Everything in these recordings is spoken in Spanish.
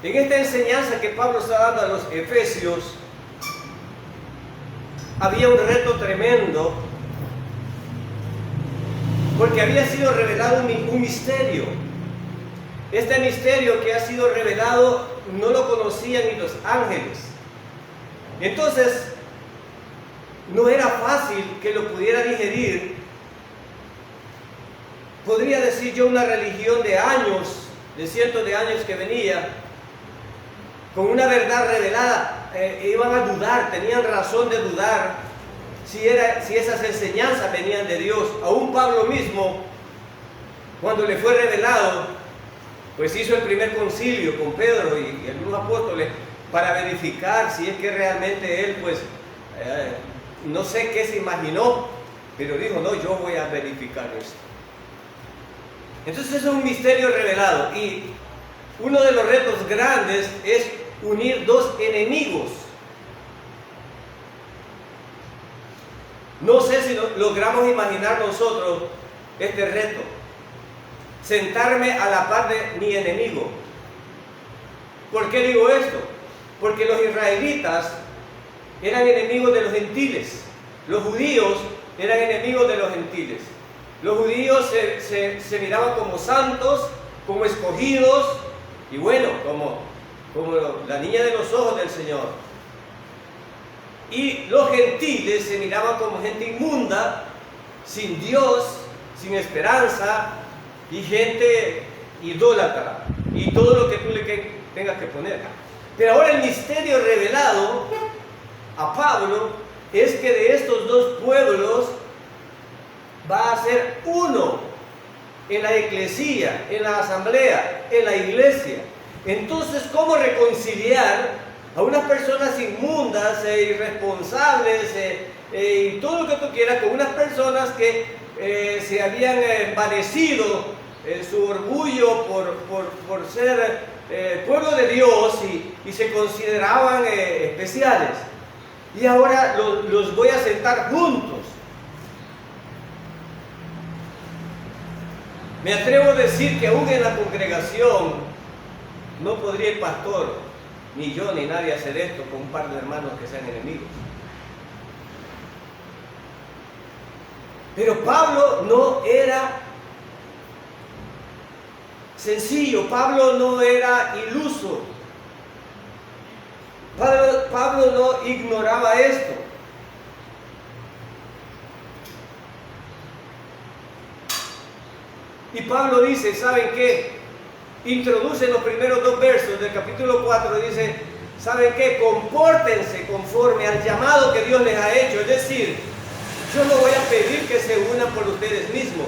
En esta enseñanza que Pablo está dando a los efesios, había un reto tremendo, porque había sido revelado un misterio. Este misterio que ha sido revelado no lo conocían ni los ángeles. Entonces, no era fácil que lo pudiera digerir. Podría decir yo una religión de años, de cientos de años que venía, con una verdad revelada, iban a dudar, tenían razón de dudar si esas enseñanzas venían de Dios. Aún Pablo mismo, cuando le fue revelado, pues hizo el primer concilio con Pedro y algunos apóstoles para verificar si es que realmente él, pues, no sé qué se imaginó, pero dijo, no, yo voy a verificar esto. Entonces es un misterio revelado, y uno de los retos grandes es unir dos enemigos. No sé si logramos imaginar nosotros este reto. Sentarme a la par de mi enemigo. ¿Por qué digo esto? Porque los israelitas eran enemigos de los gentiles. Los judíos eran enemigos de los gentiles. Los judíos se miraban como santos, como escogidos, y bueno, como la niña de los ojos del Señor. Y los gentiles se miraban como gente inmunda, sin Dios, sin esperanza, y gente idólatra, y todo lo que tú le tengas que poner. Pero ahora el misterio revelado a Pablo es que de estos dos pueblos va a ser uno en la eclesía, en la asamblea, en la iglesia. Entonces, ¿cómo reconciliar a unas personas inmundas e irresponsables y todo lo que tú quieras con unas personas que se habían envanecido su orgullo por ser pueblo de Dios y se consideraban especiales? Y ahora los voy a sentar juntos. Me atrevo a decir que aún en la congregación no podría el pastor, ni yo, ni nadie hacer esto con un par de hermanos que sean enemigos. Pero Pablo no era sencillo, Pablo no era iluso, Pablo no ignoraba esto. Y Pablo dice, ¿saben qué? Introduce los primeros dos versos del capítulo 4, dice, ¿saben qué? Compórtense conforme al llamado que Dios les ha hecho. Es decir, yo no voy a pedir que se unan por ustedes mismos.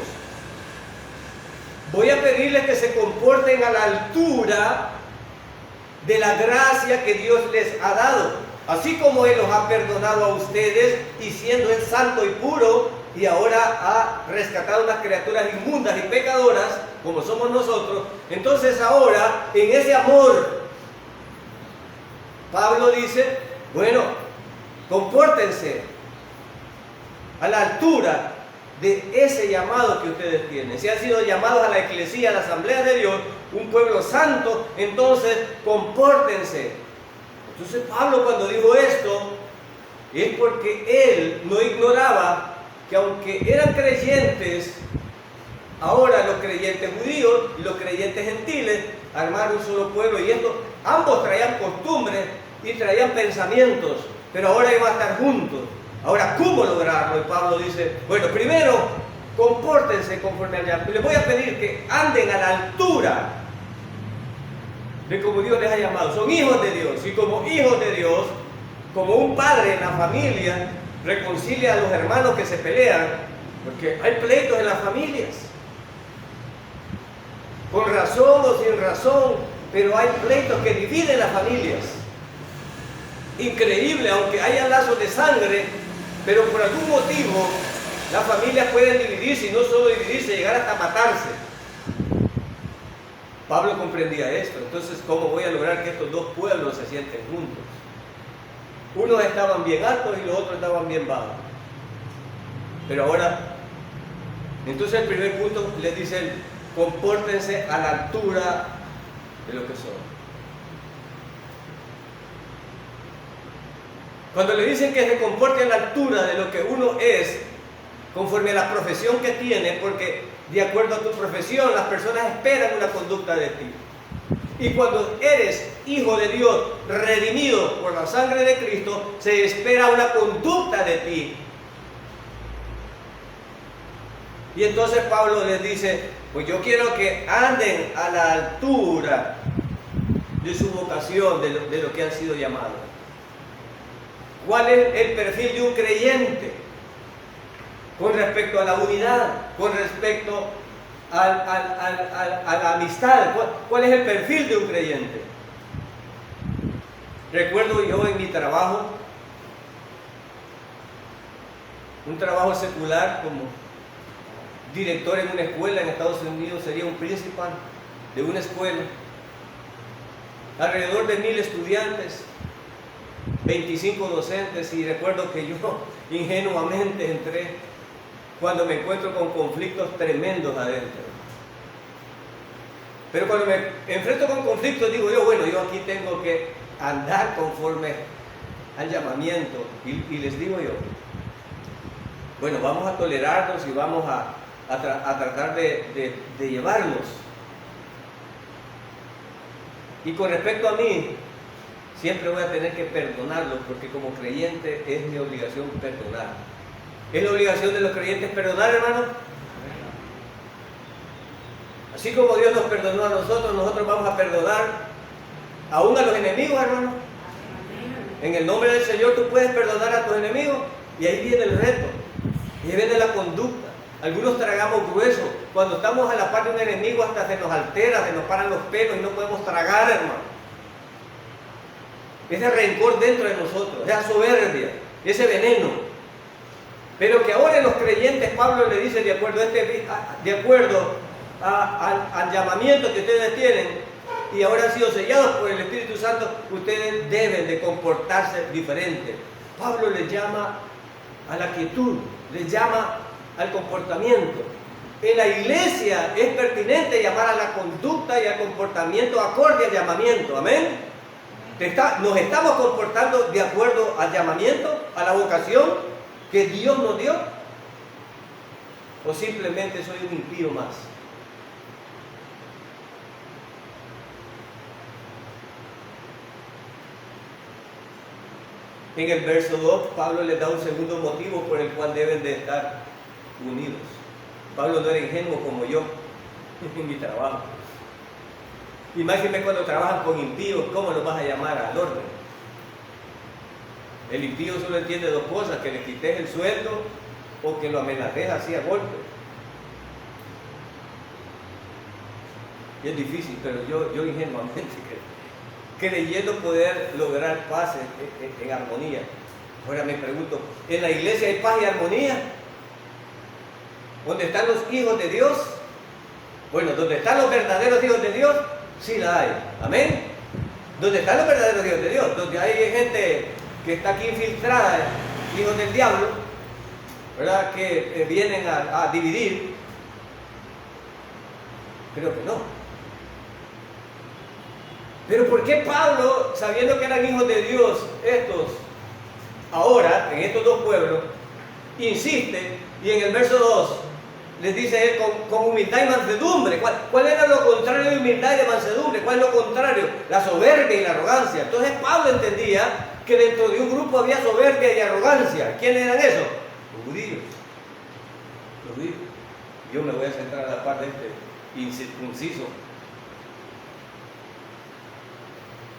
Voy a pedirles que se comporten a la altura de la gracia que Dios les ha dado. Así como Él los ha perdonado a ustedes, y siendo Él santo y puro, y ahora ha rescatado unas criaturas inmundas y pecadoras, como somos nosotros, entonces ahora, en ese amor, Pablo dice, bueno, compórtense a la altura de ese llamado que ustedes tienen. Si han sido llamados a la eclesía, a la asamblea de Dios, un pueblo santo, entonces compórtense. Entonces Pablo, cuando dijo esto, es porque él no ignoraba que aunque eran creyentes, ahora los creyentes judíos y los creyentes gentiles armaron un solo pueblo, y esto, ambos traían costumbres y traían pensamientos, pero ahora iban a estar juntos. Ahora, ¿cómo lograrlo? Y Pablo dice, bueno, primero, compórtense conforme al llamado. Les voy a pedir que anden a la altura de como Dios les ha llamado. Son hijos de Dios, y como hijos de Dios, como un padre en la familia reconcilia a los hermanos que se pelean, porque hay pleitos en las familias, con razón o sin razón, pero hay pleitos que dividen las familias. Increíble, aunque haya lazos de sangre, pero por algún motivo las familias pueden dividirse, y no solo dividirse, llegar hasta matarse. Pablo comprendía esto. Entonces, ¿cómo voy a lograr que estos dos pueblos se sienten juntos? Unos estaban bien altos y los otros estaban bien bajos. Pero ahora, entonces el primer punto les dice, compórtense a la altura de lo que son. Cuando le dicen que se comporte a la altura de lo que uno es, conforme a la profesión que tiene, porque de acuerdo a tu profesión las personas esperan una conducta de ti. Y cuando eres hijo de Dios, redimido por la sangre de Cristo, se espera una conducta de ti. Y entonces Pablo les dice, pues yo quiero que anden a la altura de su vocación, de lo que han sido llamados. ¿Cuál es el perfil de un creyente? Con respecto a la unidad, con respecto a la amistad. ¿Cuál es el perfil de un creyente? Recuerdo yo en mi trabajo, un trabajo secular como director en una escuela en Estados Unidos, sería un principal de una escuela, alrededor de 1000 estudiantes, 25 docentes, y recuerdo que yo ingenuamente entré cuando me encuentro con conflictos tremendos adentro. Pero cuando me enfrento con conflictos digo yo, bueno, yo aquí tengo que andar conforme al llamamiento, y les digo yo, bueno, vamos a tolerarnos y vamos a tratar de llevarnos. Y con respecto a mí, siempre voy a tener que perdonarlos, porque como creyente es mi obligación perdonar. ¿Es la obligación de los creyentes perdonar, hermano? Así como Dios nos perdonó a nosotros, nosotros vamos a perdonar aún a los enemigos, hermano. En el nombre del Señor tú puedes perdonar a tus enemigos, y ahí viene el reto, y ahí viene la conducta. Algunos tragamos grueso. Cuando estamos a la par de un enemigo hasta se nos altera, se nos paran los pelos y no podemos tragar, hermano. Ese rencor dentro de nosotros, esa soberbia, ese veneno. Pero que ahora en los creyentes Pablo le dice, de acuerdo al llamamiento que ustedes tienen, y ahora han sido sellados por el Espíritu Santo, ustedes deben de comportarse diferente. Pablo les llama a la quietud, les llama al comportamiento. En la iglesia es pertinente llamar a la conducta y al comportamiento acorde al llamamiento. Amén. Nos estamos comportando de acuerdo al llamamiento, a la vocación que Dios nos dio, o simplemente soy un impío más. En el verso 2, Pablo les da un segundo motivo por el cual deben de estar unidos. Pablo no era ingenuo como yo en mi trabajo. Imagínate cuando trabajan con impíos, ¿cómo los vas a llamar al orden? El impío solo entiende dos cosas: que le quites el sueldo o que lo amenaces así a golpe. Y es difícil, pero yo ingenuamente creyendo poder lograr paz en armonía. Ahora me pregunto, ¿en la iglesia hay paz y armonía? ¿Dónde están los hijos de Dios? Bueno, donde están los verdaderos hijos de Dios, sí la hay. Amén. Donde están los verdaderos hijos de Dios, donde hay gente que está aquí infiltrada, hijos del diablo, ¿verdad? Que vienen a dividir. Creo que no. Pero ¿por qué Pablo, sabiendo que eran hijos de Dios, ahora, en estos dos pueblos, insiste, y en el verso 2 les dice él con humildad y mansedumbre? ¿Cuál era lo contrario de humildad y de mansedumbre? ¿Cuál es lo contrario? La soberbia y la arrogancia. Entonces Pablo entendía que dentro de un grupo había soberbia y arrogancia. ¿Quiénes eran esos? Los judíos. Los judíos. Yo me voy a centrar a la parte de este incircunciso.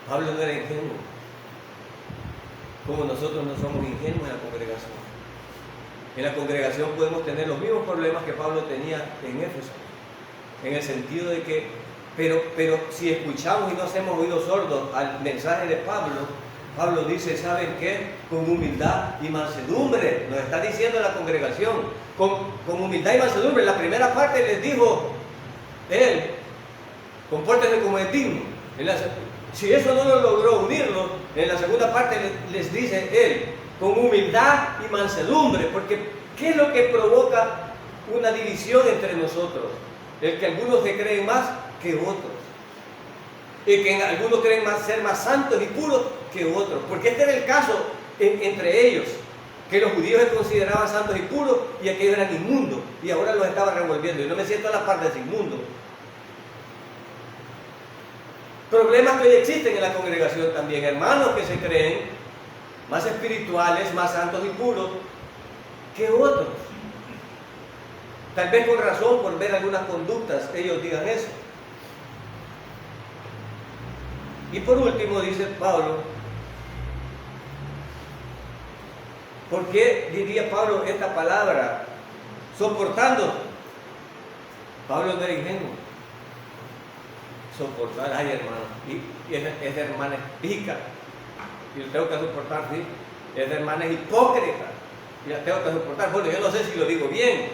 Pablo no era ingenuo, como nosotros no somos ingenuos en la congregación. En la congregación podemos tener los mismos problemas que Pablo tenía en Éfeso, en el sentido de que, pero si escuchamos y no hacemos oídos sordos al mensaje de Pablo, Pablo dice, ¿saben qué? Con humildad y mansedumbre, nos está diciendo la congregación, con humildad y mansedumbre. En la primera parte les dijo él, compórtense como es digno. Si eso no lo logró unirlo, en la segunda parte les dice él, con humildad y mansedumbre, porque ¿qué es lo que provoca una división entre nosotros? El que algunos se creen más que otros, y que algunos creen ser más santos y puros que otros, porque este era el caso entre ellos, que los judíos se consideraban santos y puros y aquellos eran inmundos, y ahora los estaba revolviendo. Y no me siento a la par de ese inmundo. Problemas que hoy existen en la congregación también, hermanos que se creen más espirituales, más santos y puros que otros. Tal vez con razón, por ver algunas conductas, ellos digan eso. Y por último, dice Pablo, ¿por qué diría Pablo esta palabra? Soportando. Pablo no era ingenuo. Soportar, ay hermano, y esa hermana es pica, y lo tengo que soportar, sí. Esa hermana es hipócrita, y la tengo que soportar. Bueno, yo no sé si lo digo bien,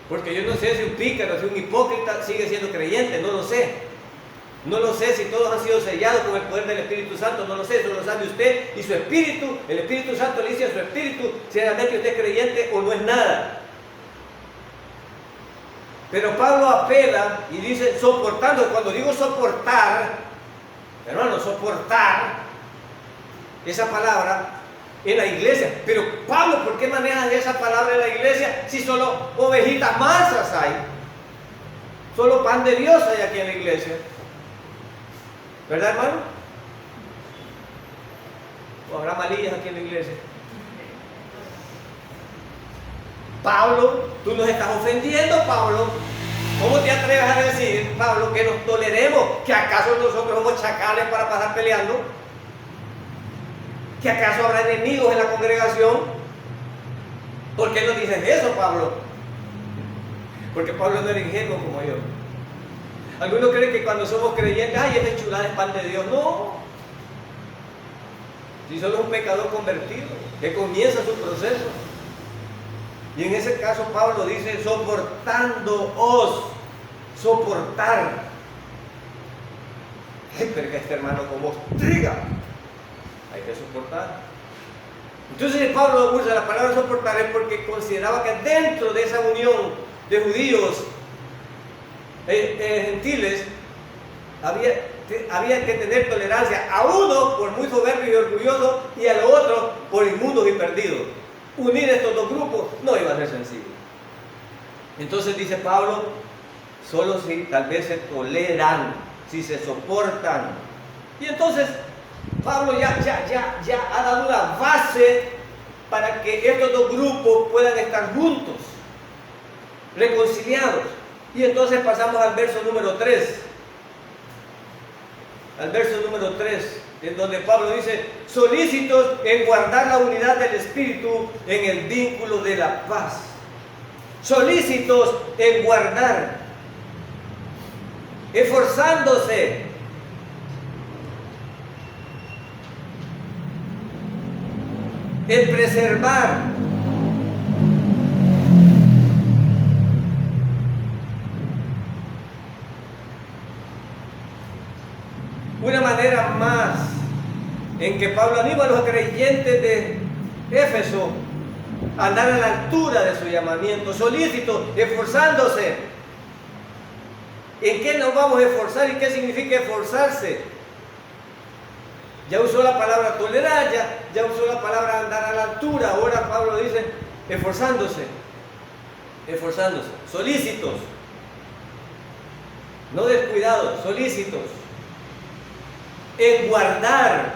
porque yo no sé si un pícaro, si un hipócrita sigue siendo creyente, no lo sé. No lo sé si todos han sido sellados con el poder del Espíritu Santo, no lo sé, eso lo sabe usted y su Espíritu. El Espíritu Santo le dice a su Espíritu si realmente usted es creyente o no es nada. Pero Pablo apela y dice soportando. Cuando digo soportar, hermano, soportar, esa palabra en la iglesia. Pero Pablo, ¿por qué manejas esa palabra en la iglesia si solo ovejitas mansas hay? Solo pan de Dios hay aquí en la iglesia. ¿Verdad, hermano? ¿O habrá malillas aquí en la iglesia? Pablo, tú nos estás ofendiendo, Pablo. ¿Cómo te atreves a decir, Pablo, que nos toleremos? ¿Que acaso nosotros somos chacales para pasar peleando? ¿Que acaso habrá enemigos en la congregación? ¿Por qué no dices eso, Pablo? Porque Pablo no era ingenuo como yo. Algunos creen que cuando somos creyentes, ay, esa chulada es pan de Dios. No. Si solo es un pecador convertido, que comienza su proceso. Y en ese caso Pablo dice, soportándoos, soportar. Ay, pero que este hermano como ostriga, hay que soportar. Entonces Pablo usa la palabra soportar es porque consideraba que dentro de esa unión de judíos gentiles había que tener tolerancia a uno por muy soberbio y orgulloso y al otro por inmundos y perdidos. Unir estos dos grupos no iba a ser sencillo. Entonces dice Pablo, solo si tal vez se toleran, si se soportan. Y entonces Pablo ya ha dado una base para que estos dos grupos puedan estar juntos, reconciliados. Y entonces pasamos al verso número 3. Al verso número 3, en donde Pablo dice, solícitos en guardar la unidad del Espíritu en el vínculo de la paz. Solícitos en guardar, esforzándose, en preservar una manera más en que Pablo anima a los creyentes de Éfeso a andar a la altura de su llamamiento, solícitos, esforzándose. ¿En qué nos vamos a esforzar y qué significa esforzarse? Ya usó la palabra tolerar, ya usó la palabra andar a la altura. Ahora Pablo dice esforzándose, solícitos, no descuidados, solícitos en guardar.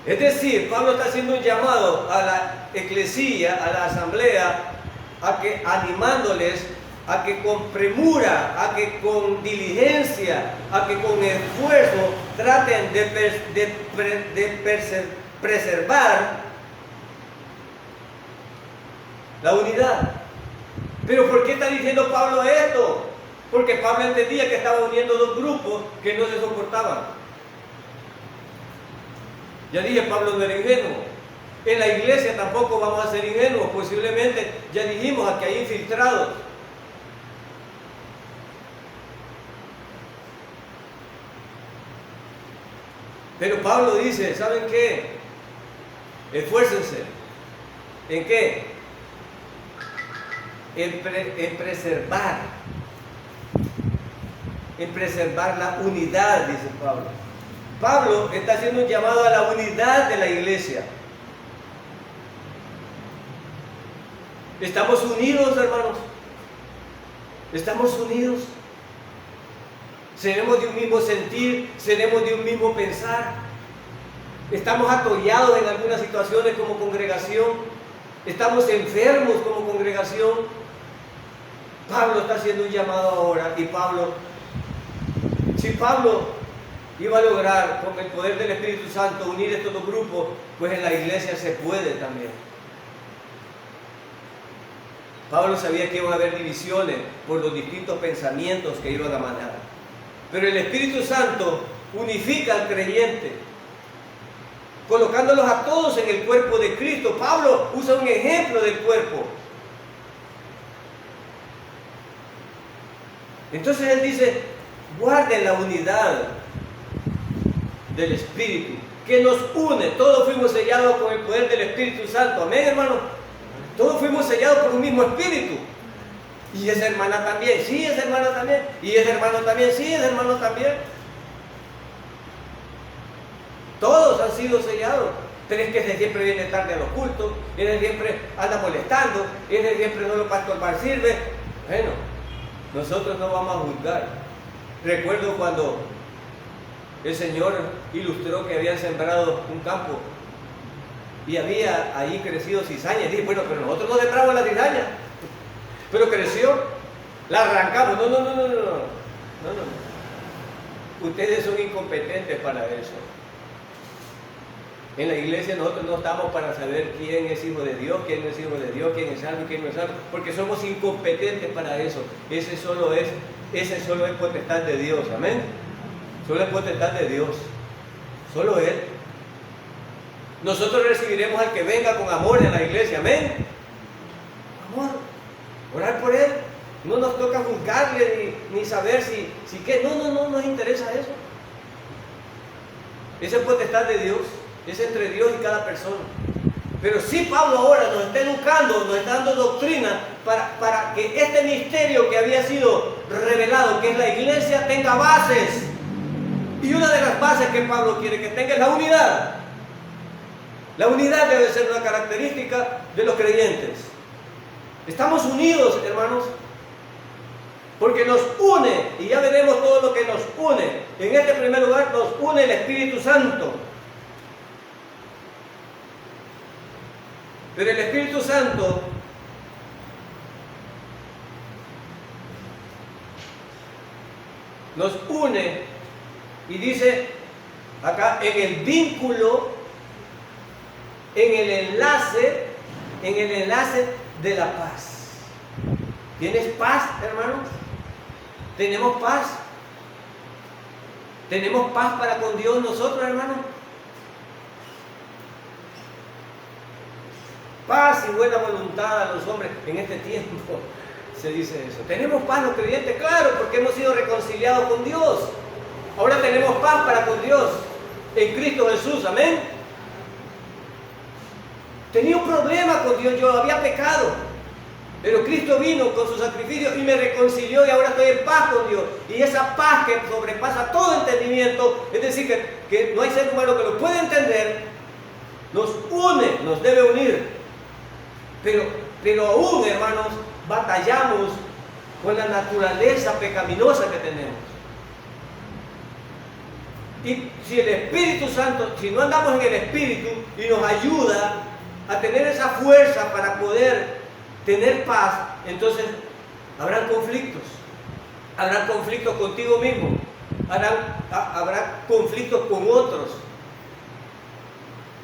Es decir, Pablo está haciendo un llamado a la eclesía, a la asamblea, a que animándoles a que con premura, a que con diligencia, a que con esfuerzo traten de preservar la unidad. Pero ¿por qué está diciendo Pablo esto? Porque Pablo entendía que estaba uniendo dos grupos que no se soportaban. Ya dije, Pablo no era ingenuo. En la iglesia tampoco vamos a ser ingenuos. Posiblemente, ya dijimos, aquí hay infiltrados. Pero Pablo dice, ¿saben qué? Esfuércense. ¿En qué? En preservar. En preservar la unidad, dice Pablo. Pablo está haciendo un llamado a la unidad de la iglesia. Estamos unidos, hermanos. Estamos unidos. Seremos de un mismo sentir, seremos de un mismo pensar. Estamos atollados en algunas situaciones como congregación. Estamos enfermos como congregación. Pablo está haciendo un llamado ahora. Y si Pablo iba a lograr con el poder del Espíritu Santo unir estos dos grupos, pues en la iglesia se puede también. Pablo sabía que iban a haber divisiones por los distintos pensamientos que iban a manar. Pero el Espíritu Santo unifica al creyente, colocándolos a todos en el cuerpo de Cristo. Pablo usa un ejemplo del cuerpo. Entonces él dice, guarden la unidad del Espíritu, que nos une. Todos fuimos sellados con el poder del Espíritu Santo. Amén, hermano. Todos fuimos sellados por un mismo Espíritu. Y esa hermana también, sí, esa hermana también. Y ese hermano también, sí, ese hermano también. Todos han sido sellados. Pero es que ese siempre viene tarde a los cultos, ese siempre anda molestando, ese siempre no lo pastor sirve. Bueno, nosotros no vamos a juzgar. Recuerdo cuando el Señor ilustró que habían sembrado un campo y había ahí crecido cizaña. Y dije, bueno, pero nosotros no sembramos la cizaña. Pero creció, la arrancamos. No. Ustedes son incompetentes para eso. En la iglesia nosotros no estamos para saber quién es hijo de Dios, quién no es hijo de Dios, quién es salvo y quién no es salvo, porque somos incompetentes para eso. Ese solo es potestad de Dios, amén. Solo es potestad de Dios, solo Él. Nosotros recibiremos al que venga con amor en la iglesia, amén. Amor, orar por Él. No nos toca juzgarle ni saber si qué. No nos interesa eso. Esa es potestad de Dios. Es entre Dios y cada persona. Pero sí, Pablo ahora nos está educando, nos está dando doctrina para que este misterio que había sido revelado, que es la iglesia, tenga bases. Y una de las bases que Pablo quiere que tenga es la unidad. La unidad debe ser una característica de los creyentes. Estamos unidos, hermanos, porque nos une, y ya veremos todo lo que nos une. En este primer lugar nos une el Espíritu Santo. Pero el Espíritu Santo nos une y dice acá en el vínculo, en el enlace de la paz. ¿Tienes paz, hermanos? ¿Tenemos paz? ¿Tenemos paz para con Dios nosotros, hermanos? Paz y buena voluntad a los hombres en este tiempo, se dice eso. ¿Tenemos paz los creyentes? Claro, porque hemos sido reconciliados con Dios. Ahora tenemos paz para con Dios en Cristo Jesús, amén. Tenía un problema con Dios, yo había pecado, pero Cristo vino con su sacrificio y me reconcilió y ahora estoy en paz con Dios. Y esa paz que sobrepasa todo entendimiento, es decir, que no hay ser humano que lo pueda entender, nos une, nos debe unir. Pero aún, hermanos, batallamos con la naturaleza pecaminosa que tenemos. Y si el Espíritu Santo, si no andamos en el Espíritu y nos ayuda a tener esa fuerza para poder tener paz, entonces habrán conflictos. Habrá conflictos contigo mismo. Habrá conflictos con otros.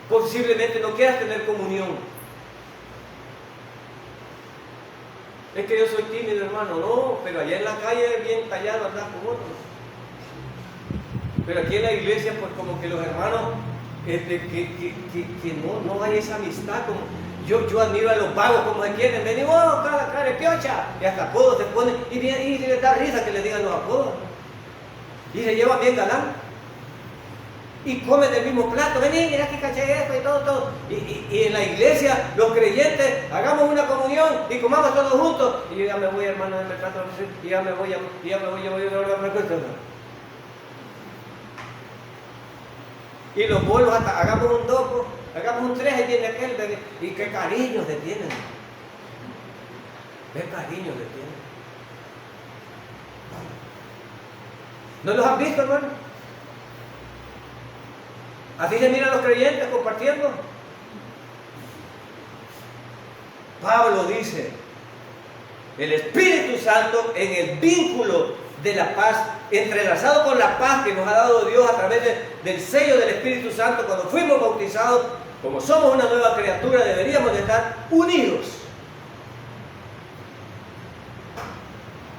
Posiblemente no quieras tener comunión. Es que yo soy tímido, hermano. No, pero allá en la calle bien tallado andás con otros. Pero aquí en la iglesia, pues como que los hermanos, que no hay esa amistad. Como yo admiro a los vagos como se quieren. Venimos, cara, piocha. Y hasta apodos se ponen. Y les da risa que les digan los apodos. Y se llevan bien galán. Y comen del mismo plato. Vení, mira que caché esto y todo. Y en la iglesia, los creyentes, hagamos una comunión y comamos todos juntos. Y yo ya me voy, hermano, en el plato. Y ya me voy. Y los bolos, hasta hagamos un 2, hagamos un 3, ahí tiene aquel. Y qué cariño se tienen. Ve cariño que tienen. ¿No los han visto, hermano? Así se miran los creyentes compartiendo. Pablo dice, el Espíritu Santo en el vínculo de la paz, entrelazado con la paz que nos ha dado Dios a través del sello del Espíritu Santo, cuando fuimos bautizados, como somos una nueva criatura, deberíamos de estar unidos.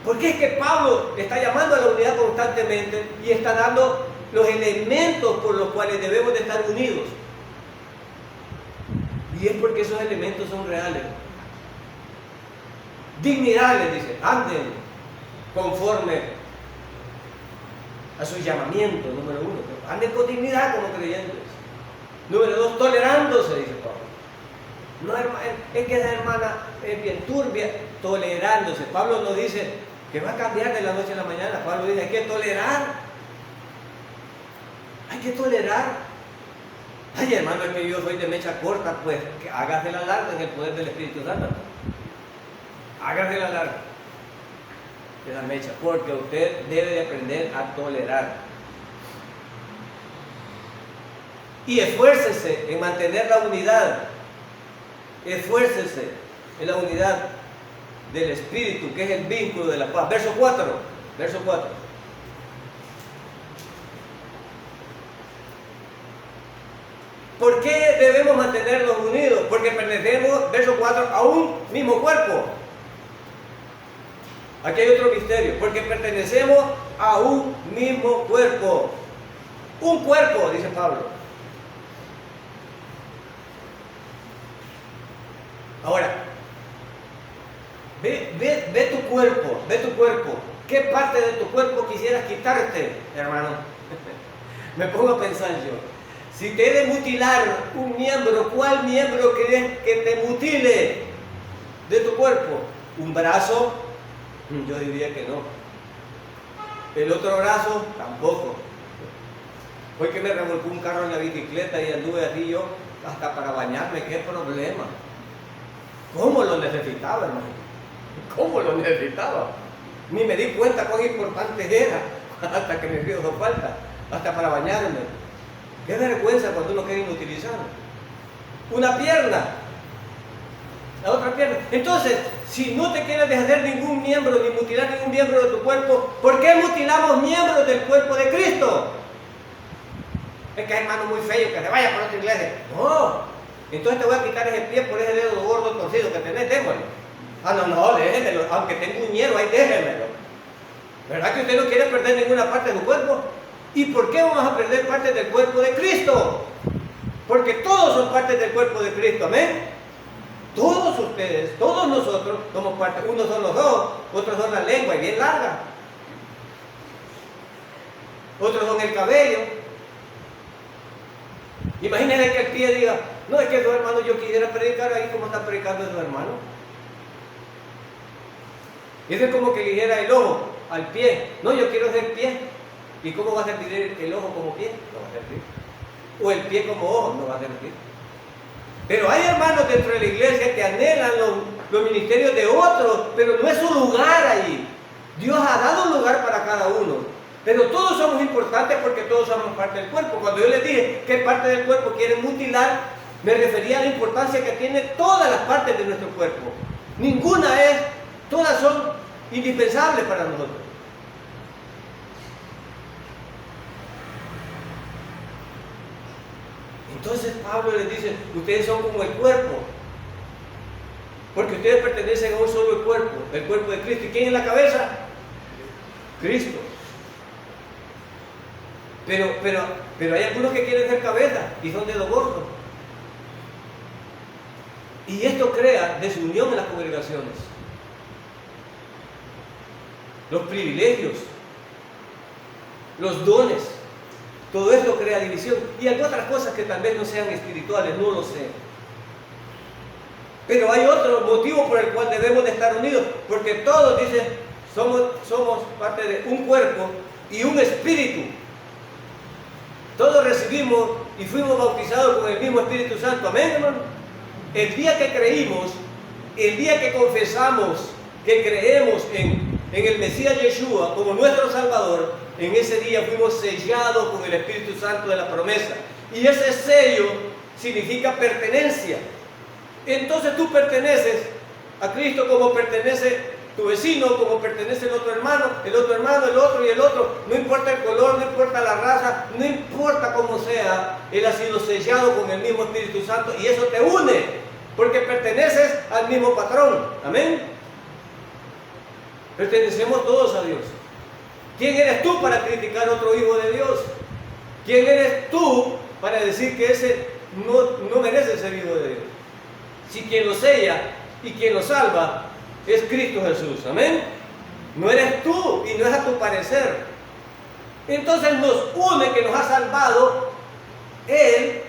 Porque es que Pablo está llamando a la unidad constantemente y está dando los elementos por los cuales debemos de estar unidos. Y es porque esos elementos son reales. Dignidad, les dice, anden conforme a su llamamiento, número 1. Anden con dignidad como creyentes. Número 2, tolerándose, dice Pablo. No, es que esa hermana es bien turbia, tolerándose. Pablo no dice que va a cambiar de la noche a la mañana. Pablo dice, hay que tolerar. Hay que tolerar. Ay, hermano, es que yo soy de mecha corta, pues que hágase la larga en el poder del Espíritu Santo. Hágase la larga de la mecha, porque usted debe de aprender a tolerar. Y esfuércese en mantener la unidad. Esfuércese en la unidad del Espíritu, que es el vínculo de la paz. Verso 4. Verso 4. ¿Por qué debemos mantenernos unidos? Porque pertenecemos, verso 4, a un mismo cuerpo. Aquí hay otro misterio. Porque pertenecemos a un mismo cuerpo. Un cuerpo, dice Pablo. Ahora, ve tu cuerpo, ve tu cuerpo. ¿Qué parte de tu cuerpo quisieras quitarte, hermano? Me pongo a pensar yo. Si te he de mutilar un miembro, ¿cuál miembro querés que te mutile de tu cuerpo? ¿Un brazo? Yo diría que no. ¿El otro brazo? Tampoco. Hoy que me revolcó un carro en la bicicleta y anduve así yo, hasta para bañarme, qué problema. ¿Cómo lo necesitaba, hermano? ¿Cómo lo necesitaba? Ni me di cuenta cuán importante era hasta que me dio falta, hasta para bañarme. Qué vergüenza cuando uno quiere inutilizar. Una pierna, la otra pierna. Entonces, si no te quieres deshacer ningún miembro, ni mutilar ningún miembro de tu cuerpo, ¿por qué mutilamos miembros del cuerpo de Cristo? Es que hay hermano muy feo, que se vaya por otra iglesia. No. Entonces te voy a quitar ese pie por ese dedo gordo torcido que tenés, déjalo. Ah, no, déjenmelo. Aunque tenga un hierro ahí, déjenmelo. ¿Verdad que usted no quiere perder ninguna parte de su cuerpo? ¿Y por qué vamos a perder parte del cuerpo de Cristo? Porque todos son partes del cuerpo de Cristo, amén. Todos ustedes, todos nosotros somos parte. Unos son los ojos, otros son la lengua y bien larga. Otros son el cabello. Imagínense que el pie diga, no, es que su hermano yo quisiera predicar ahí como está predicando su hermano. Y eso es como que dijera el ojo al pie, no, yo quiero ser pie. ¿Y cómo va a servir el ojo como pie? No va a servir. O el pie como ojo, no va a servir. Pero hay hermanos dentro de la iglesia que anhelan los ministerios de otros, pero no es su lugar ahí. Dios ha dado un lugar para cada uno. Pero todos somos importantes porque todos somos parte del cuerpo. Cuando yo les dije qué parte del cuerpo quieren mutilar, me refería a la importancia que tiene todas las partes de nuestro cuerpo. Ninguna es, todas son indispensables para nosotros. Entonces Pablo les dice, ustedes son como el cuerpo, porque ustedes pertenecen a un solo cuerpo, el cuerpo de Cristo. ¿Y quién es la cabeza? Cristo. Pero hay algunos que quieren ser cabeza y son dedo gordo. Y esto crea desunión en las congregaciones. Los privilegios, los dones, todo esto crea división. Y hay otras cosas que tal vez no sean espirituales, no lo sé. Pero hay otro motivo por el cual debemos de estar unidos, porque todos dicen, somos parte de un cuerpo y un espíritu. Todos recibimos y fuimos bautizados con el mismo Espíritu Santo. Amén, hermano. El día que creímos, el día que confesamos que creemos en el Mesías Yeshua como nuestro Salvador, en ese día fuimos sellados con el Espíritu Santo de la promesa. Y ese sello significa pertenencia. Entonces tú perteneces a Cristo como pertenece tu vecino, como pertenece el otro hermano, el otro y el otro. No importa el color, no importa la raza, no importa cómo sea, Él ha sido sellado con el mismo Espíritu Santo y eso te une, porque perteneces al mismo patrón. Amén. Pertenecemos todos a Dios. ¿Quién eres tú para criticar a otro hijo de Dios? ¿Quién eres tú para decir que ese no merece ser hijo de Dios? Si quien lo sella y quien lo salva es Cristo Jesús. Amén. No eres tú y no es a tu parecer. Entonces nos une que nos ha salvado Él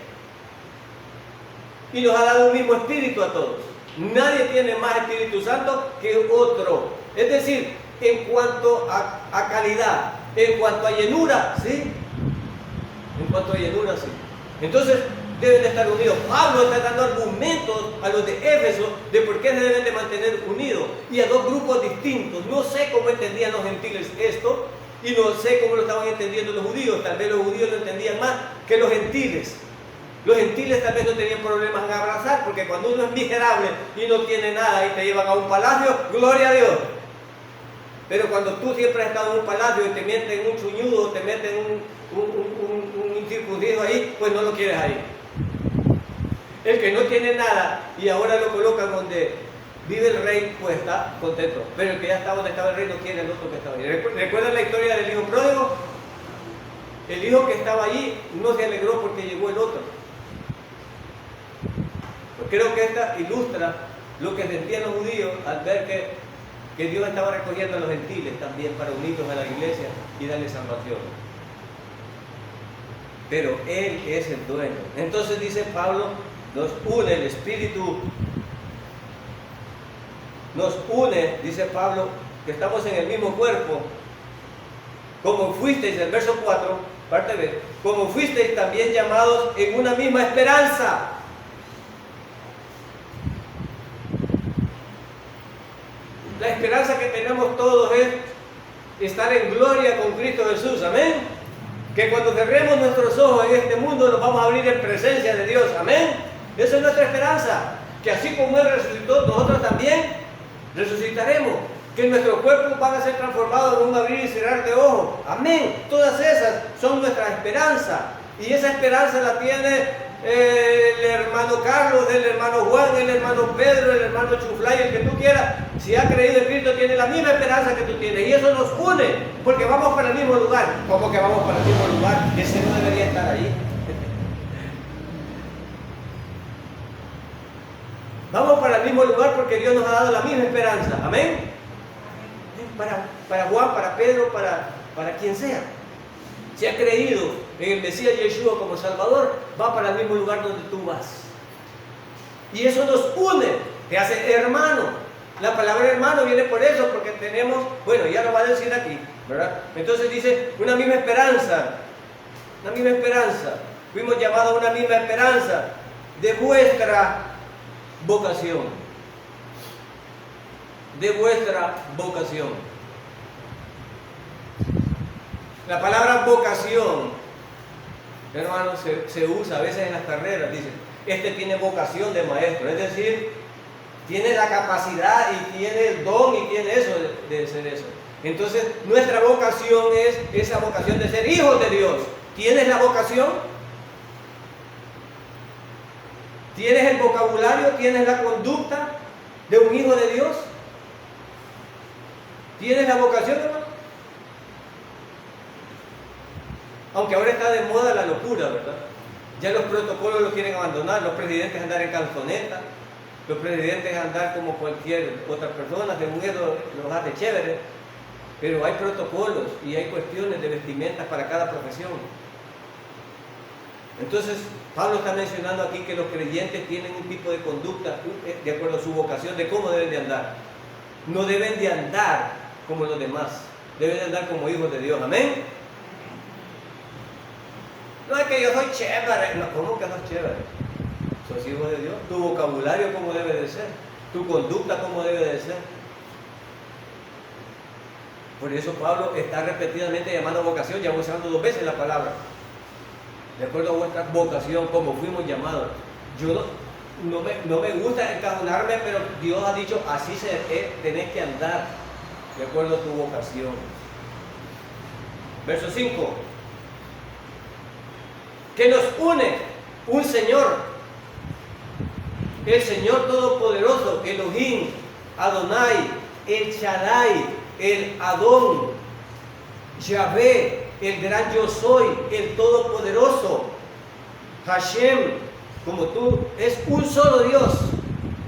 y nos ha dado un mismo espíritu a todos. Nadie tiene más Espíritu Santo que otro. Es decir, en cuanto a calidad, en cuanto a llenura, ¿sí? En cuanto a llenura, sí. Entonces deben de estar unidos. Pablo está dando argumentos a los de Éfeso de por qué se deben de mantener unidos y a dos grupos distintos. No sé cómo entendían los gentiles esto y no sé cómo lo estaban entendiendo los judíos. Tal vez los judíos lo entendían más que los gentiles. Los gentiles tal vez no tenían problemas en abrazar, porque cuando uno es miserable y no tiene nada y te llevan a un palacio, gloria a Dios. Pero cuando tú siempre has estado en un palacio y te meten un chuñudo, te meten un incircunciso ahí, pues no lo quieres ahí. El que no tiene nada y ahora lo colocan donde vive el rey, pues está contento. Pero el que ya está donde estaba el rey no quiere el otro que estaba ahí. ¿Recuerdan la historia del hijo pródigo? El hijo que estaba allí no se alegró porque llegó el otro. Pues creo que esta ilustra lo que sentían los judíos al ver que Dios estaba recogiendo a los gentiles también para unirlos a la iglesia y darles salvación. Pero Él es el dueño. Entonces dice Pablo, nos une el Espíritu, nos une, dice Pablo, que estamos en el mismo cuerpo, como fuisteis, el verso 4, parte B, como fuisteis también llamados en una misma esperanza. La esperanza que tenemos todos es estar en gloria con Cristo Jesús, amén. Que cuando cerremos nuestros ojos en este mundo nos vamos a abrir en presencia de Dios, amén. Esa es nuestra esperanza, que así como Él resucitó, nosotros también resucitaremos, que nuestros cuerpos van a ser transformados en un abrir y cerrar de ojos, amén. Todas esas son nuestra esperanza, y esa esperanza la tiene el hermano Carlos, el hermano Juan, el hermano Pedro, el hermano Chuflay, el que tú quieras. Si ha creído en Cristo tiene la misma esperanza que tú tienes, y eso nos une, porque vamos para el mismo lugar. ¿Cómo que vamos para el mismo lugar? Ese no debería estar ahí. Vamos para el mismo lugar porque Dios nos ha dado la misma esperanza, amén. Para Juan, para Pedro, para quien sea. Si ha creído en el Mesías Yeshua como Salvador, va para el mismo lugar donde tú vas. Y eso nos une, te hace hermano. La palabra hermano viene por eso, porque tenemos, bueno, ya lo va a decir aquí, ¿verdad? Entonces dice, una misma esperanza, una misma esperanza. Fuimos llamados a una misma esperanza de vuestra vocación. De vuestra vocación. La palabra vocación, hermanos, se usa a veces en las carreras. Dicen, este tiene vocación de maestro, es decir, tiene la capacidad y tiene el don y tiene eso de ser eso. Entonces, nuestra vocación es esa vocación de ser hijos de Dios. ¿Tienes la vocación? ¿Tienes el vocabulario? ¿Tienes la conducta de un hijo de Dios? ¿Tienes la vocación, hermano? Aunque ahora está de moda la locura, ¿verdad? Ya los protocolos los quieren abandonar, los presidentes andar en calzoneta, los presidentes andar como cualquier otra persona, según eso los hace chévere, pero hay protocolos y hay cuestiones de vestimentas para cada profesión. Entonces, Pablo está mencionando aquí que los creyentes tienen un tipo de conducta de acuerdo a su vocación, de cómo deben de andar. No deben de andar como los demás, deben de andar como hijos de Dios, amén. No es que yo soy chévere, no, ¿cómo que sos chévere? Sos hijo de Dios, tu vocabulario cómo debe de ser, tu conducta cómo debe de ser. Por eso Pablo está repetidamente llamando vocación, ya usando 2 veces la palabra. De acuerdo a vuestra vocación, como fuimos llamados. Yo no me gusta encajonarme, pero Dios ha dicho, así tenés que andar, de acuerdo a tu vocación. Verso 5. Que nos une un Señor, el Señor Todopoderoso, Elohim, Adonai, el Shaddai, el Adón, Yahvé, el gran yo soy, el Todopoderoso, Hashem, como tú, es un solo Dios,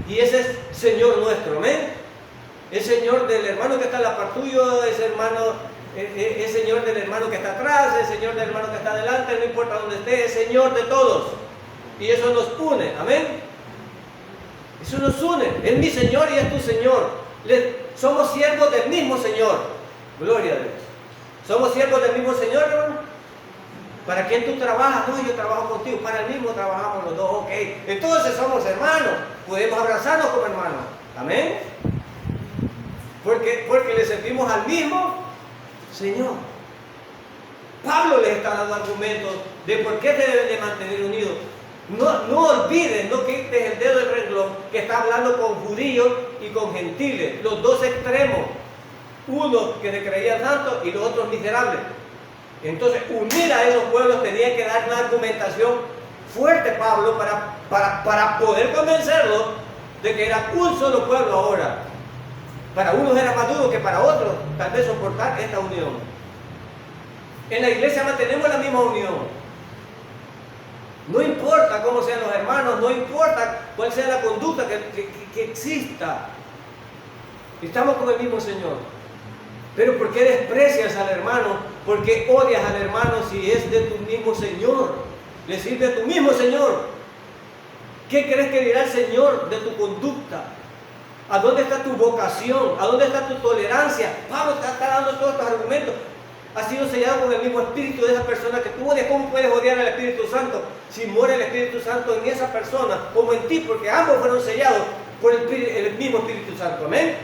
y ese es Señor nuestro, amén. Es Señor del hermano que está a la par tuyo, es Señor del hermano que está atrás, es Señor del hermano que está adelante, no importa dónde esté, es Señor de todos, y eso nos une, amén. Eso nos une, es mi Señor y es tu Señor. Somos siervos del mismo Señor, gloria a Dios. ¿Somos siervos del mismo Señor, hermano? ¿Para quién tú trabajas? No, yo trabajo contigo. Para el mismo trabajamos los dos, ok. Entonces somos hermanos. Podemos abrazarnos como hermanos. Amén. Porque le servimos al mismo Señor. Pablo les está dando argumentos de por qué se deben de mantener unidos. No olviden, no quites el dedo del renglón, que está hablando con judíos y con gentiles. Los dos extremos. Unos que se creían santos y los otros miserables. Entonces, unir a esos pueblos tenía que dar una argumentación fuerte, Pablo, para poder convencerlos de que era un solo pueblo ahora. Para unos era más duro que para otros, tal vez soportar esta unión. En la iglesia mantenemos la misma unión. No importa cómo sean los hermanos, no importa cuál sea la conducta que exista. Estamos con el mismo Señor. Pero ¿por qué desprecias al hermano? ¿Por qué odias al hermano si es de tu mismo Señor? Le sirve a tu mismo Señor. ¿Qué crees que dirá el Señor de tu conducta? ¿A dónde está tu vocación? ¿A dónde está tu tolerancia? Pablo está dando todos estos argumentos. Ha sido sellado con el mismo espíritu de esa persona que tú odias. ¿Cómo puedes odiar al Espíritu Santo si muere el Espíritu Santo en esa persona como en ti? Porque ambos fueron sellados por el mismo Espíritu Santo. Amén.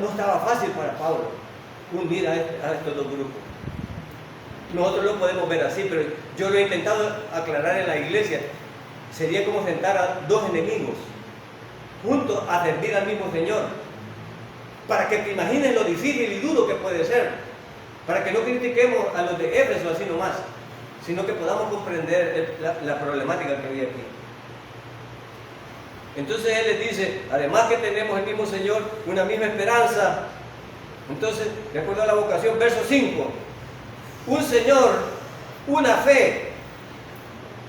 No estaba fácil para Pablo unir a estos dos grupos. Nosotros lo podemos ver así, pero yo lo he intentado aclarar en la iglesia. Sería como sentar a dos enemigos juntos a servir al mismo Señor. Para que te imagines lo difícil y duro que puede ser. Para que no critiquemos a los de Éfeso así nomás, sino que podamos comprender la problemática que había aquí. Entonces Él les dice, además que tenemos el mismo Señor, una misma esperanza. Entonces, de acuerdo a la vocación, verso 5, un Señor, una fe.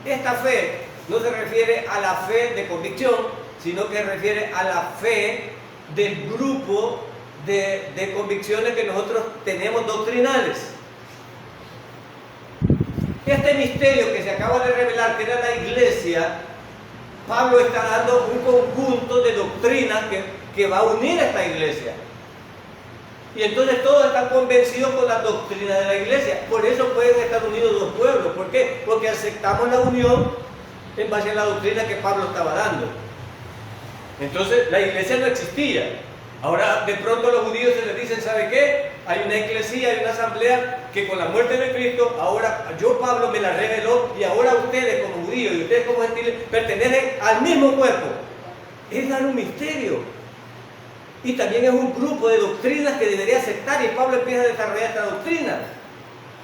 Esta fe no se refiere a la fe de convicción, sino que se refiere a la fe del grupo de convicciones que nosotros tenemos doctrinales. Este misterio que se acaba de revelar, que era la iglesia, Pablo está dando un conjunto de doctrinas que va a unir a esta iglesia. Y entonces todos están convencidos con la doctrina de la iglesia. Por eso pueden estar unidos dos pueblos. ¿Por qué? Porque aceptamos la unión en base a la doctrina que Pablo estaba dando. Entonces la iglesia no existía. Ahora de pronto a los judíos se les dicen, ¿sabe qué? Hay una iglesia, hay una asamblea que con la muerte de Cristo, ahora yo Pablo me la reveló y ahora ustedes como judíos y ustedes como gentiles pertenecen al mismo cuerpo. Es dar un misterio. Y también es un grupo de doctrinas que debería aceptar y Pablo empieza a desarrollar esta doctrina.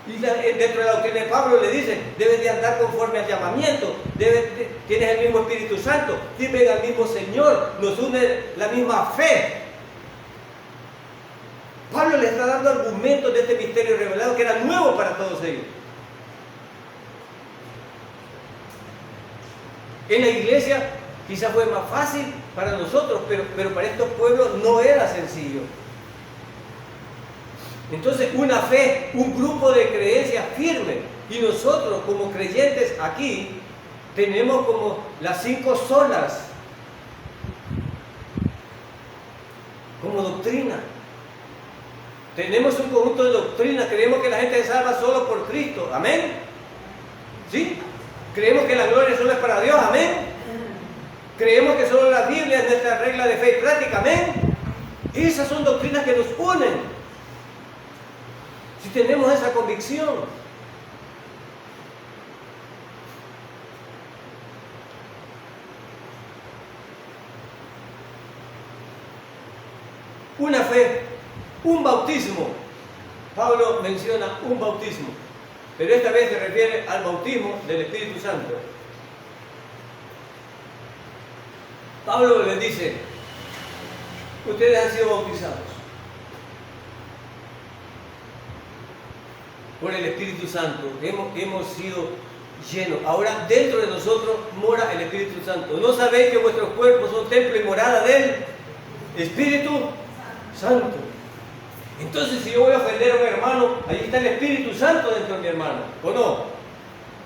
Y dentro de la doctrina de Pablo le dice, debes de andar conforme al llamamiento, tienes el mismo Espíritu Santo, sirven al mismo Señor, nos une la misma fe. Pablo le está dando argumentos de este misterio revelado que era nuevo para todos ellos. En la iglesia quizás fue más fácil para nosotros, pero para estos pueblos no era sencillo. Entonces una fe, un grupo de creencias firme, y nosotros como creyentes aquí tenemos como las 5 solas como doctrina. Tenemos un conjunto de doctrinas, creemos que la gente se salva solo por Cristo, amén. ¿Sí? Creemos que la gloria solo es para Dios, amén. Creemos que solo la Biblia es nuestra regla de fe y práctica. Amén. Esas son doctrinas que nos unen. Si tenemos esa convicción. Una fe, un bautismo. Pablo menciona un bautismo, pero esta vez se refiere al bautismo del Espíritu Santo. Pablo les dice, ustedes han sido bautizados por el Espíritu Santo, hemos sido llenos. Ahora dentro de nosotros mora el Espíritu Santo. ¿No sabéis que vuestros cuerpos son templo y morada del Espíritu Santo? Entonces, si yo voy a ofender a un hermano, ahí está el Espíritu Santo dentro de mi hermano, ¿o no?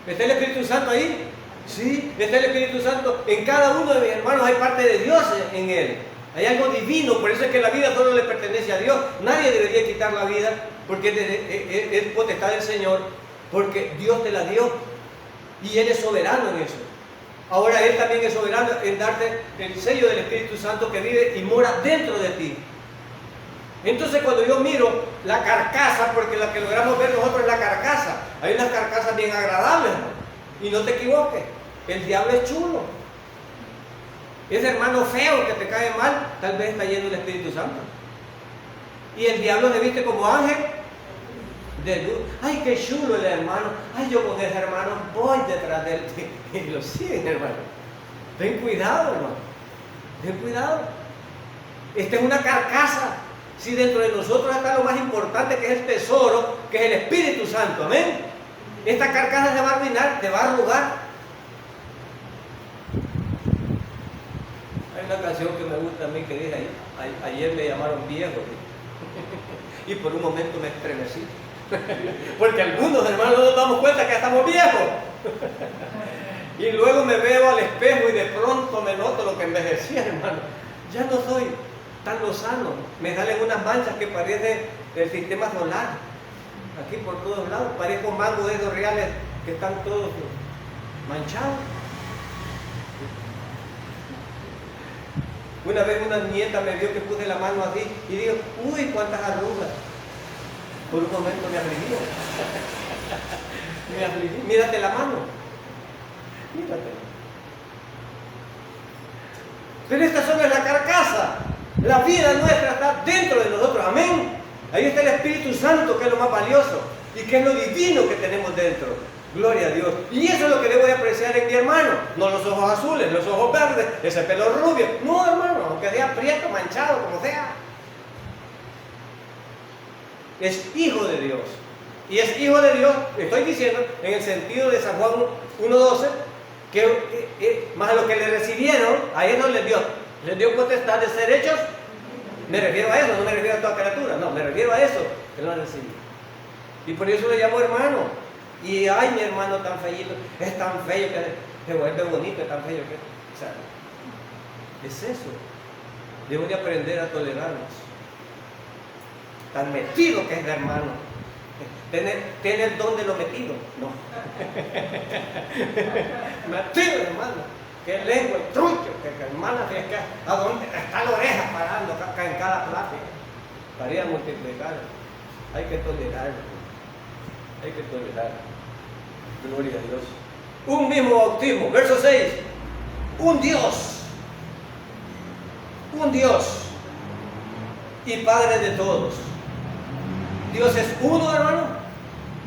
¿Está el Espíritu Santo ahí? Sí, está el Espíritu Santo. En cada uno de mis hermanos hay parte de Dios en él. Hay algo divino, por eso es que la vida solo le pertenece a Dios. Nadie debería quitar la vida porque es potestad del Señor, porque Dios te la dio y Él es soberano en eso. Ahora Él también es soberano en darte el sello del Espíritu Santo que vive y mora dentro de ti. Entonces cuando yo miro la carcasa, porque la que logramos ver nosotros es la carcasa, hay unas carcasas bien agradables, ¿no? Y no te equivoques, el diablo es chulo. Ese hermano feo que te cae mal, tal vez está lleno del Espíritu Santo. Y el diablo se viste como ángel de luz. Ay, qué chulo el hermano. Ay, yo con ese hermano voy detrás de él. Y lo siguen, hermano. Ten cuidado, hermano. Ten cuidado. Esta es una carcasa. Si dentro de nosotros está lo más importante, que es el tesoro, que es el Espíritu Santo, amén. Esta carcasa se va a arruinar, te va a arrugar. Hay una canción que me gusta a mí que dice, ayer me llamaron viejo, y por un momento me estremecí, porque algunos hermanos no nos damos cuenta que estamos viejos, y luego me veo al espejo y de pronto me noto lo que envejecí, hermano. Ya no soy tan lozano, me salen unas manchas que parecen del sistema solar, aquí por todos lados, parezco mango de esos reales que están todos manchados. Una vez una nieta me vio que puse la mano así y dijo, uy, cuántas arrugas. Por un momento me afligí. Me afligí. Mírate la mano. Mírate. Pero esta solo es la carcasa. La vida nuestra está dentro de nosotros. Amén. Ahí está el Espíritu Santo, que es lo más valioso y que es lo divino que tenemos dentro. Gloria a Dios. Y eso es lo que debo de apreciar en mi hermano. No los ojos azules, los ojos verdes, ese pelo rubio. No, hermano, aunque sea prieto, manchado, como sea. Es hijo de Dios. Y es hijo de Dios, estoy diciendo, en el sentido de San Juan 1:12, que más a los que le recibieron, a ellos les dio potestad de ser hechos. Me refiero a eso, no me refiero a toda criatura, no, me refiero a eso, que lo han recibido. Y por eso le llamo hermano. Y ay, mi hermano tan feíto, es tan feo que se vuelve bonito, es tan feo que... O sea, es eso. Debo de aprender a tolerarnos. Tan metido que es el hermano. Tener don de lo metido. No. Metido, hermano. Que lengua, el trucho, que hermana, a dónde está la oreja parando en cada plática. Para multiplicar. Hay que tolerarlo. Hay que tolerar. Gloria a Dios. Un mismo bautismo. Verso 6. Un Dios. Un Dios. Y Padre de todos. Dios es uno, hermano.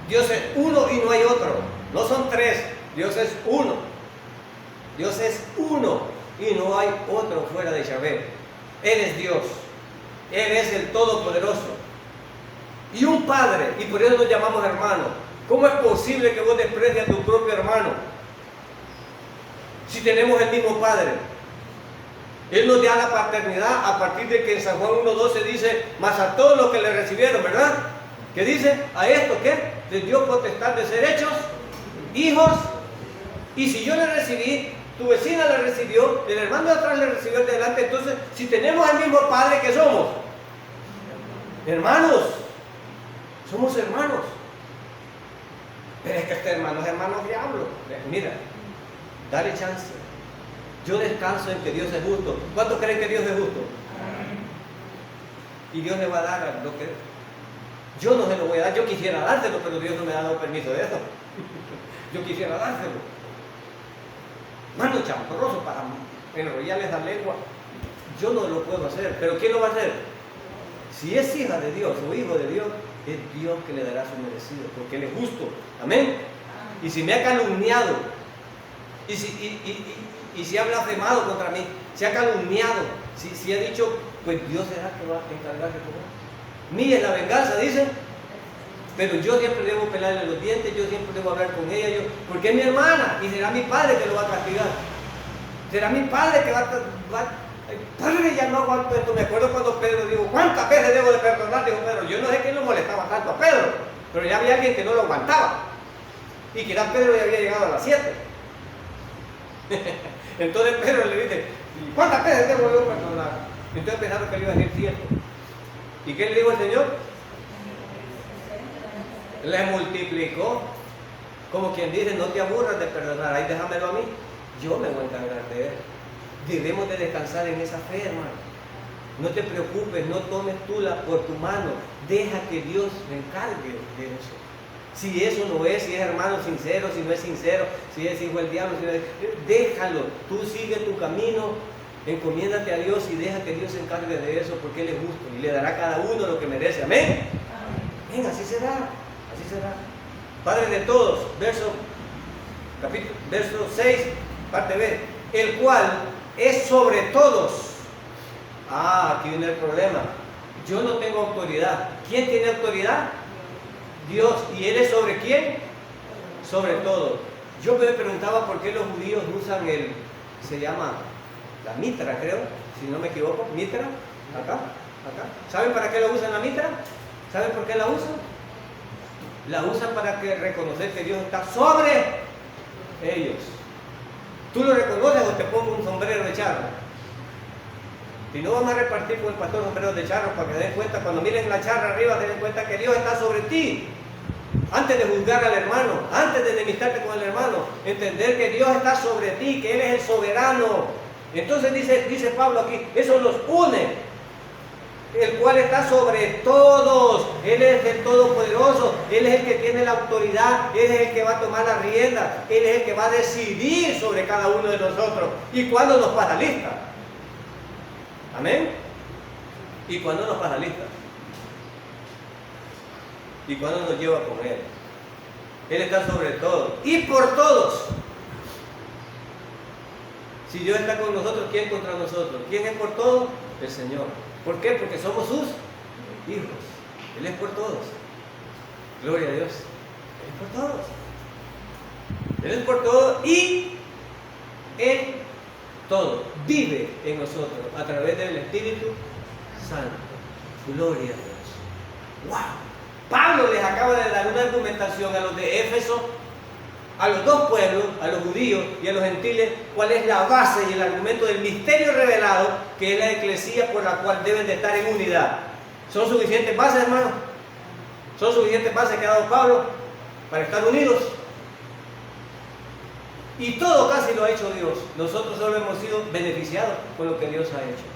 Dios es uno y no hay otro. No son tres. Dios es uno. Dios es uno y no hay otro fuera de Yahvé. Él es Dios. Él es el Todopoderoso. Y un Padre, y por eso nos llamamos hermanos. ¿Cómo es posible que vos desprecies a tu propio hermano? Si tenemos el mismo Padre. Él nos da la paternidad a partir de que en San Juan 1:12 dice, mas a todos los que le recibieron, ¿verdad? ¿Qué dice? ¿A esto qué? Les dio potestad de ser hechos hijos. Y si yo le recibí, tu vecina le recibió, el hermano de atrás le recibió el de delante. Entonces, si tenemos el mismo Padre, ¿qué somos? Hermanos. Somos hermanos. Pero es que este hermano es hermano diablo. Mira, dale chance. Yo descanso en que Dios es justo. ¿Cuántos creen que Dios es justo? Y Dios le va a dar lo que... Yo no se lo voy a dar, yo quisiera dárselo, pero Dios no me ha dado permiso de eso. Yo quisiera dárselo. Mano chamorroso para enrollarles la lengua. Yo no lo puedo hacer, pero ¿quién lo va a hacer? Si es hija de Dios o hijo de Dios, es Dios que le dará su merecido, porque Él es justo. Amén. Y si me ha calumniado, y si ha blasfemado contra mí, si ha calumniado, si ha dicho, pues Dios será que va a encargarse con él. Mía es la venganza, dice, pero yo siempre debo pelarle los dientes, yo siempre debo hablar con ella, porque es mi hermana, y será mi padre que lo va a castigar. Será mi padre que Padre, ya no aguanto esto. Me acuerdo cuando Pedro dijo, ¿cuántas veces debo de perdonar? Dijo Pedro, yo no sé quién lo molestaba tanto a Pedro, pero ya había alguien que no lo aguantaba. Y quizás Pedro ya había llegado a las 7. Entonces Pedro le dice, ¿cuántas veces debo yo perdonar? Entonces pensaron que le iba a decir 7. ¿Y qué le dijo el Señor? Le multiplicó. Como quien dice, no te aburras de perdonar, ahí déjamelo a mí, yo me voy a encargar de él. Debemos de descansar en esa fe, hermano. No te preocupes, no tomes tú por tu mano, deja que Dios se encargue de eso. Si eso no es, si es hermano sincero, si no es sincero, si es hijo del diablo, si no es, déjalo, tú sigue tu camino, encomiéndate a Dios y deja que Dios se encargue de eso, porque Él es justo y le dará a cada uno lo que merece. Amén. Amén, así será, así será. Padre de todos, verso 6, parte B, el cual es sobre todos. Aquí viene el problema. Yo no tengo autoridad. ¿Quién tiene autoridad? Dios. ¿Y Él es sobre quién? Sobre todo. Yo me preguntaba por qué los judíos usan se llama la mitra, creo, si no me equivoco, mitra, acá. ¿Saben para qué la usan la mitra? ¿Saben por qué la usan? La usan para reconocer que Dios está sobre ellos. ¿Tú lo reconoces o te pongo un sombrero de charro? Si no, vamos a repartir con el pastor sombreros de charro para que se den cuenta, cuando miren la charra arriba, se den cuenta que Dios está sobre ti. Antes de juzgar al hermano, antes de enemistarte con el hermano, entender que Dios está sobre ti, que Él es el soberano. Entonces dice Pablo aquí, eso nos une. El cual está sobre todos. Él es el Todopoderoso, Él es el que tiene la autoridad, Él es el que va a tomar la rienda, Él es el que va a decidir sobre cada uno de nosotros. ¿Y cuándo nos pasa lista? Amén. ¿Y cuándo nos pasa lista? ¿Y cuándo nos lleva con Él? Él está sobre todo y por todos. Si Dios está con nosotros, ¿quién contra nosotros? ¿Quién es por todos? El Señor. ¿Por qué? Porque somos sus hijos. Él es por todos. Gloria a Dios. Él es por todos. Él es por todos y Él todo vive en nosotros a través del Espíritu Santo. Gloria a Dios. ¡Wow! Pablo les acaba de dar una argumentación a los de Éfeso, a los dos pueblos, a los judíos y a los gentiles, cuál es la base y el argumento del misterio revelado, que es la eclesía por la cual deben de estar en unidad. ¿Son suficientes bases, hermano? ¿Son suficientes bases que ha dado Pablo para estar unidos? Y todo casi lo ha hecho Dios. Nosotros solo hemos sido beneficiados con lo que Dios ha hecho.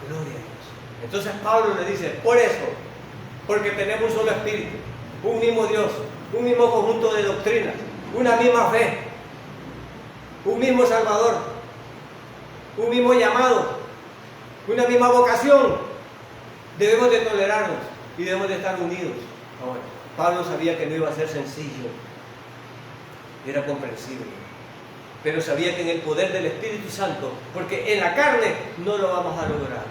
Gloria a Dios. Entonces Pablo le dice, por eso, porque tenemos un solo espíritu, un mismo Dios, un mismo conjunto de doctrinas, una misma fe, un mismo Salvador, un mismo llamado, una misma vocación. Debemos de tolerarnos y debemos de estar unidos. Ahora, Pablo sabía que no iba a ser sencillo, era comprensible, pero sabía que en el poder del Espíritu Santo, porque en la carne no lo vamos a lograr,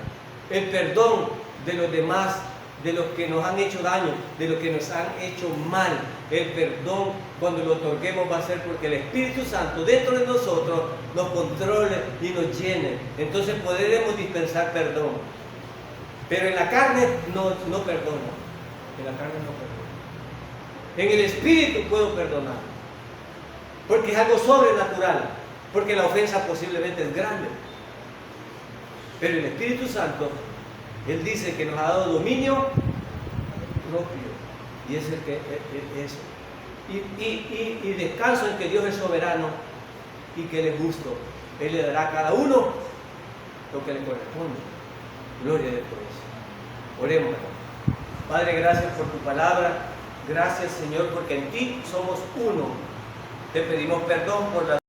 el perdón de los demás, de los que nos han hecho daño, de los que nos han hecho mal, el perdón cuando lo otorguemos va a ser porque el Espíritu Santo dentro de nosotros nos controle y nos llene. Entonces podremos dispensar perdón. Pero en la carne no perdona. En la carne no perdona. En el Espíritu puedo perdonar, porque es algo sobrenatural, porque la ofensa posiblemente es grande. Pero el Espíritu Santo, Él dice que nos ha dado dominio propio, y es el que es eso. Y descanso en que Dios es soberano y que Él es justo Él le dará a cada uno lo que le corresponde. Gloria a Dios por eso. Oremos. Padre, gracias por tu palabra. Gracias, Señor, porque en ti somos uno. Te pedimos perdón por la